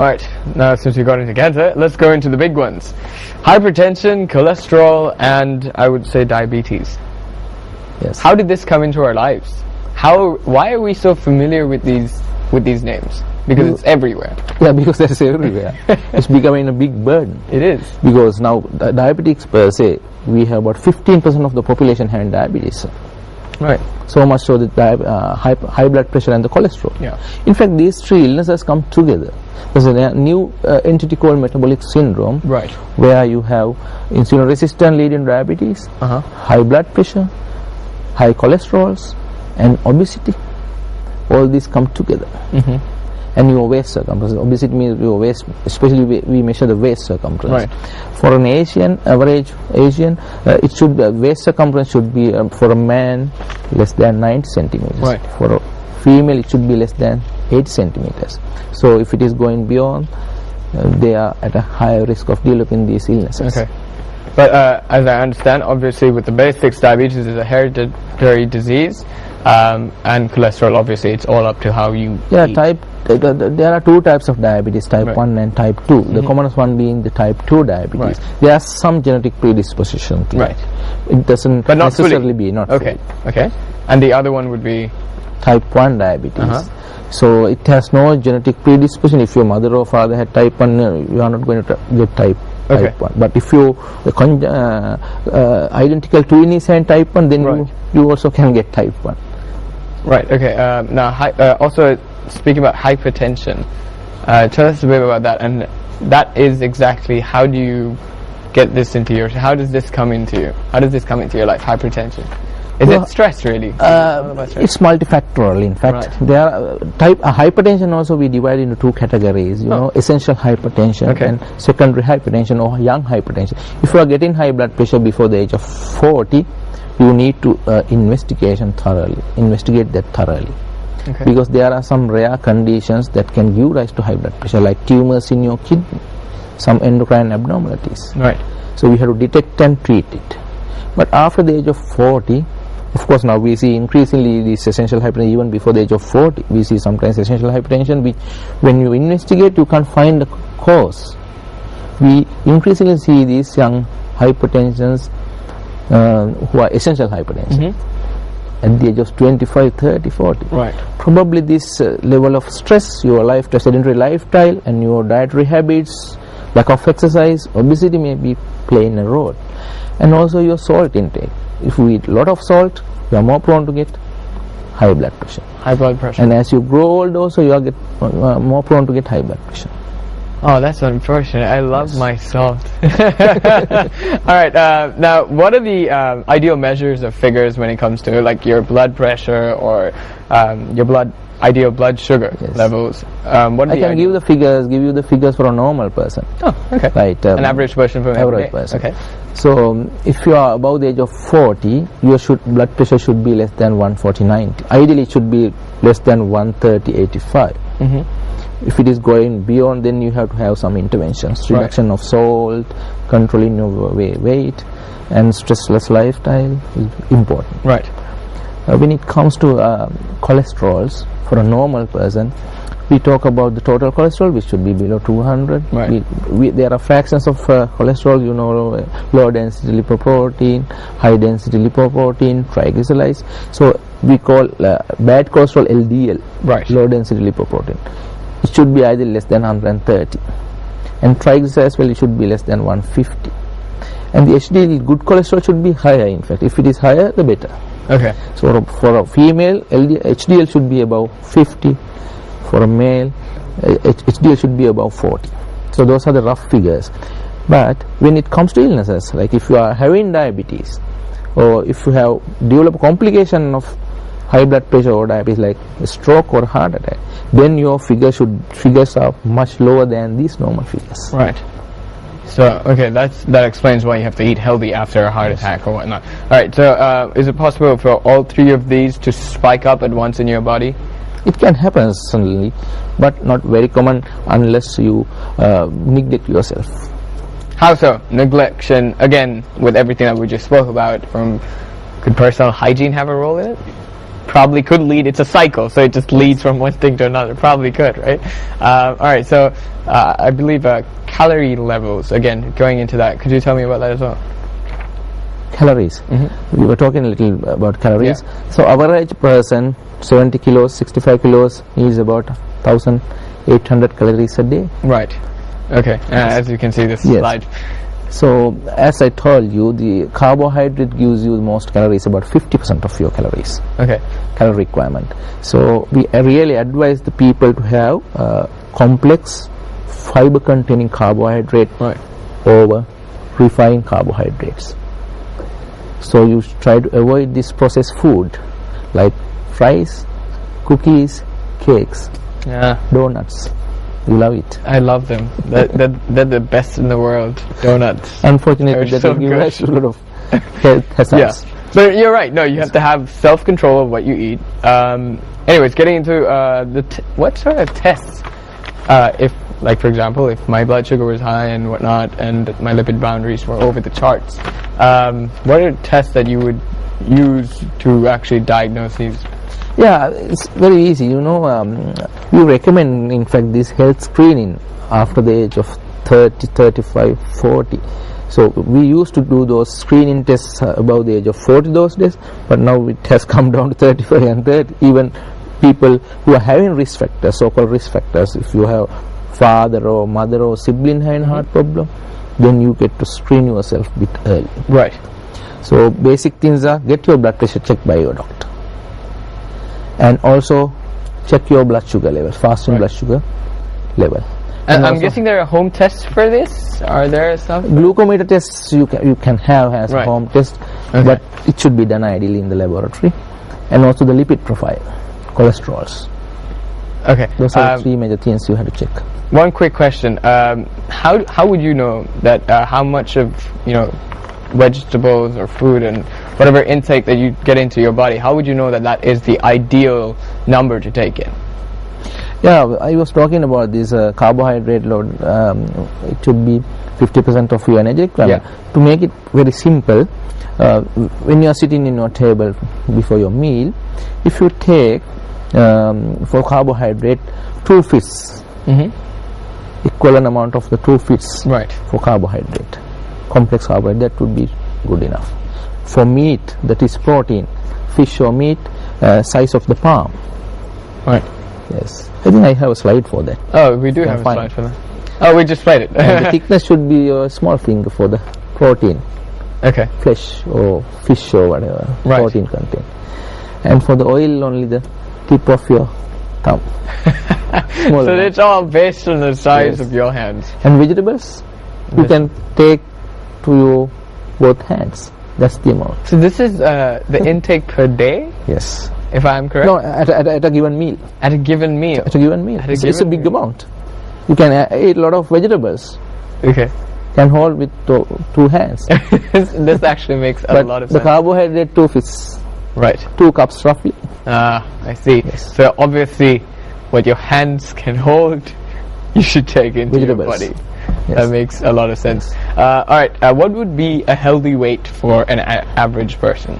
Alright, now since we got into cancer, let's go into the big ones. Hypertension, cholesterol, and I would say diabetes. Yes. How did this come into our lives? Why are we so familiar with these names? Because it's everywhere. Yeah, because that's everywhere. It's becoming a big burden. It is. Because now diabetics per se, we have about 15% of the population having diabetes. Right. So much so that high blood pressure and the cholesterol. Yeah. In fact, these three illnesses come together. There's a new entity called metabolic syndrome, right, where you have insulin-resistant leading diabetes, high blood pressure, high cholesterols, and obesity. All these come together. And your waist circumference. Obesity means your waist, especially we measure the waist circumference. Right. For an average Asian, it should be, waist circumference should be for a man less than 90 centimeters. Right. For a female, it should be less than 8 centimeters. So if it is going beyond, they are at a higher risk of developing these illnesses. Okay. But as I understand, obviously with the basics, diabetes is a hereditary disease, and cholesterol, obviously, it's all up to how you eat. There are two types of diabetes, type 1 and type 2. The commonest one being the type 2 diabetes. Right. There are some genetic predisposition to right. It doesn't but not necessarily fully. be, not okay. fully. Okay. And the other one would be? Type 1 diabetes. So it has no genetic predisposition. If your mother or father had type 1, you are not going to get type 1. But if you identical twin is and type 1, then you also can get type 1. Right. Okay. Now, also speaking about hypertension, tell us a bit about that. And that is exactly, how do you get this into your? How does this come into you? How does this come into your life? Hypertension. Is it stress, really? It's multifactorial. In fact, there are hypertension also we divide into two categories. You know, essential hypertension and secondary hypertension or young hypertension. If you are getting high blood pressure before the age of 40, you need to investigate that thoroughly. Okay. Because there are some rare conditions that can give rise to high blood pressure, like tumors in your kidney, some endocrine abnormalities. Right. So we have to detect and treat it. But after the age of 40, of course, now we see increasingly this essential hypertension even before the age of 40. We see sometimes essential hypertension which, when you investigate, you can't find the cause. We increasingly see these young hypertensions who are essential hypertension at the age of 25, 30, 40. Right. Probably this level of stress, your sedentary lifestyle and your dietary habits, lack of exercise, obesity may be playing a role. And also your salt intake. If you eat a lot of salt, you are more prone to get high blood pressure. High blood pressure. And as you grow old also, you are more prone to get high blood pressure. Oh, that's unfortunate. I love my salt. Alright, now what are the ideal measures of figures when it comes to like your blood pressure or your ideal blood sugar levels? What I can give you the figures for a normal person. Oh, okay. Right. An average person from average person. Okay. So if you are above the age of 40, your blood pressure should be less than 140/90. Ideally, it should be less than 130/85. If it is going beyond, then you have to have some interventions. Reduction of salt, controlling your weight, and stressless lifestyle is important. Right. When it comes to cholesterols, for a normal person, we talk about the total cholesterol, which should be below 200. Right. There are fractions of cholesterol, you know, low density lipoprotein, high density lipoprotein, triglycerides. So we call bad cholesterol LDL, low density lipoprotein. It should be either less than 130. And triglycerides as well, it should be less than 150. And the HDL, good cholesterol, should be higher. In fact, if it is higher, the better. Okay. So for a female, HDL should be above 50. For a male, HDL should be above 40. So those are the rough figures. But when it comes to illnesses, like if you are having diabetes, or if you have developed complication of high blood pressure or diabetes, like a stroke or heart attack, then your figures are much lower than these normal figures. Right. So, okay, that explains why you have to eat healthy after a heart attack or whatnot. Alright, so is it possible for all three of these to spike up at once in your body? It can happen suddenly, but not very common unless you neglect yourself. How so? Neglection, again, with everything that we just spoke about, could personal hygiene have a role in it? probably could lead. It's a cycle, so it just leads from one thing to another. Probably could, right? All right. So I believe calorie levels. Again, going into that, could you tell me about that as well? Calories. We were talking a little about calories. So average person, 70 kilos, 65 kilos, needs about 1,800 calories a day. Right. Okay. As you can see this slide. So as I told you, the carbohydrate gives you the most calories, about 50% of your calories. Okay. Calorie requirement. So we really advise the people to have complex fiber containing carbohydrate over refined carbohydrates. So you try to avoid this processed food like fries, cookies, cakes, donuts. You love it. I love them. They're the best in the world. Donuts. Unfortunately, that will give rise to a lot of health hazards. Yeah. But you're right. No, you have to have self-control of what you eat. Anyways, getting into what sort of tests, if, like for example, if my blood sugar was high and whatnot, and my lipid boundaries were over the charts, what are tests that you would use to actually diagnose these? Yeah, it's very easy. You know, we recommend, in fact, this health screening after the age of 30, 35, 40. So we used to do those screening tests above the age of 40 those days, but now it has come down to 35 and 30. Even people who are having risk factors, so-called risk factors, if you have father or mother or sibling having heart problem, then you get to screen yourself a bit early. Right. So basic things are, get your blood pressure checked by your doctor, and also check your blood sugar level, fasting blood sugar level. And I'm guessing there are home tests for this. Are there some glucometer tests you can have as a home test, but it should be done ideally in the laboratory. And also the lipid profile, cholesterols. Okay, those are the three major things you have to check. One quick question: how would you know that how much of vegetables or food and whatever intake that you get into your body, how would you know that that is the ideal number to take in? Yeah, I was talking about this carbohydrate load. It should be 50% of your energy requirement. To make it very simple, when you are sitting in your table before your meal, if you take for carbohydrate 2 fists, equivalent amount of the 2 fists for carbohydrate, complex carbohydrate, that would be good enough. For meat, that is protein, fish or meat, size of the palm. Right. Yes. I think I have a slide for that. Oh, we do have a slide for that. Oh, we just played it. And the thickness should be a small finger for the protein. Okay. Flesh or fish or whatever protein content. And for the oil, only the tip of your thumb. So it's all based on the size of your hands. And vegetables, you can take to your both hands. That's the amount. So this is the intake per day? Yes. If I'm correct? No, at a given meal. At a given meal? At a given meal. It's a big amount. You can eat a lot of vegetables. Okay. Can hold with 2 hands. This actually makes a lot of sense. The carbohydrate 2 fists. Right. 2 cups roughly. I see. Yes. So obviously, what your hands can hold, you should take into your body. Yes. That makes a lot of sense. All right. What would be a healthy weight for an average person?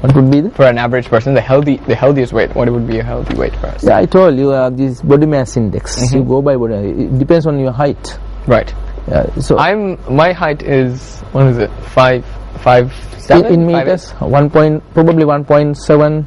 What would be for an average person, the healthiest weight? What would be a healthy weight for us? Yeah, I told you this body mass index. You go by body. It depends on your height. Right. So my height is, what is it? 5'7" in meters. Probably 1.7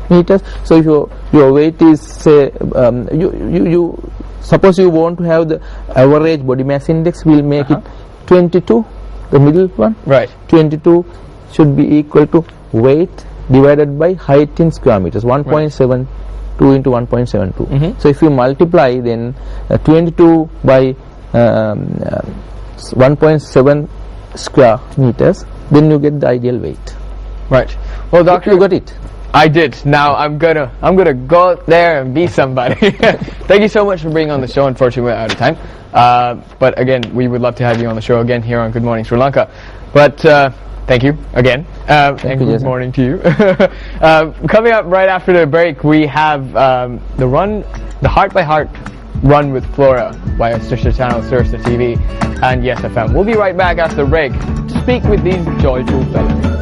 meters. So if your weight is, say, you suppose you want to have the average body mass index, we'll make it 22, the middle one. Right. 22 should be equal to weight divided by height in square meters, 1.72 into 1.72. So if you multiply then 22 by 1.7 square meters, then you get the ideal weight. Right. Well, doctor, you got it. I did. Now I'm gonna go out there and be somebody. Thank you so much for being on the show. Unfortunately, we're out of time. But again, we would love to have you on the show again here on Good Morning Sri Lanka. But thank you again. And good morning to you. Coming up right after the break, we have the Heart by Heart Run with Flora by our sister channel, Sursa TV and Yes FM. We'll be right back after the break to speak with these joyful fellows.